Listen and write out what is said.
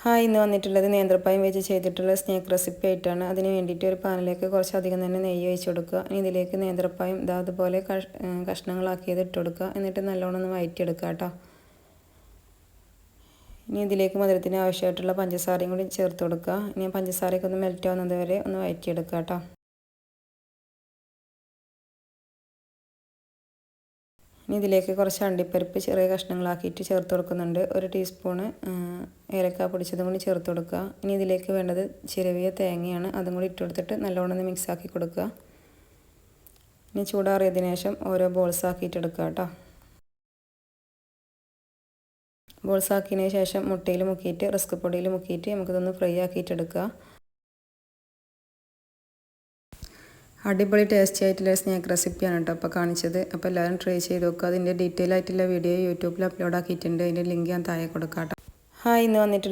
Hi, ഇന്ന് വന്നിട്ടുള്ളത് നേന്ത്രപ്പഴം വെച്ച് ചെയ്തിട്ടുള്ള സ്നാക്ക് റെസിപ്പി ആയിട്ടാണ്. അതിന് വേണ്ടിയിട്ട് ഒരു പാനിലേക്ക് കുറച്ചധികം തന്നെ നെയ്യ് ഒഴിച്ച് കൊടുക്കുക. ഇനി ഇതിലേക്ക് നേന്ത്രപ്പഴം അതുപോലെ കഷ്ണങ്ങളാക്കിയത് ഇട്ട് കൊടുക്കുക. എന്നിട്ട് നല്ലോണം ഒന്ന് വഴറ്റിയെടുക്കുക കേട്ടോ. ഇനി ഇതിലേക്ക് മധുരത്തിന് ആവശ്യമായിട്ടുള്ള പഞ്ചസാരയും കൂടി ചേർത്ത് കൊടുക്കുക. ഇനി പഞ്ചസാരയൊക്കെ ഒന്ന് മെൽറ്റ് ആവുന്നത് വരെ ഒന്ന് വഴറ്റിയെടുക്കുക കേട്ടോ. ഇനി ഇതിലേക്ക് കുറച്ച് അണ്ടിപ്പരിപ്പ് ചെറിയ കഷ്ണങ്ങളാക്കിയിട്ട് ചേർത്ത് കൊടുക്കുന്നുണ്ട്. 1 ടീസ്പൂണ് ഏലക്ക പൊടിച്ചതും കൂടി ചേർത്ത് കൊടുക്കുക. ഇനി ഇതിലേക്ക് വേണ്ടത് ചിരവിയ തേങ്ങയാണ്. അതും കൂടി ഇട്ട് കൊടുത്തിട്ട് നല്ലോണം ഒന്ന് മിക്സ് ആക്കി കൊടുക്കുക. ഇനി ചൂടാറിയതിന് ശേഷം ഓരോ ബോൾസ് ആക്കിയിട്ട് എടുക്കുക കേട്ടോ. ബോൾസ് ആക്കിയതിന് ശേഷം മുട്ടയിൽ മുക്കിയിട്ട് റസ്ക് പൊടിയിൽ മുക്കിയിട്ട് നമുക്കിതൊന്ന് ഫ്രൈ ആക്കിയിട്ട് എടുക്കുക. അടിപൊളി ടേസ്റ്റി ആയിട്ടുള്ള സ്നാക്ക് റെസിപ്പിയാണ് കേട്ടോ അപ്പോൾ കാണിച്ചത്. അപ്പോൾ എല്ലാവരും ട്രൈ ചെയ്ത് നോക്കുക. അതിൻ്റെ ഡീറ്റെയിൽ ആയിട്ടുള്ള വീഡിയോ യൂട്യൂബിൽ അപ്ലോഡ് ആക്കിയിട്ടുണ്ട്. അതിൻ്റെ ലിങ്ക് ഞാൻ താഴെ കൊടുക്കാം കേട്ടോ. ഹായ്, ഇന്ന് വന്നിട്ടുള്ള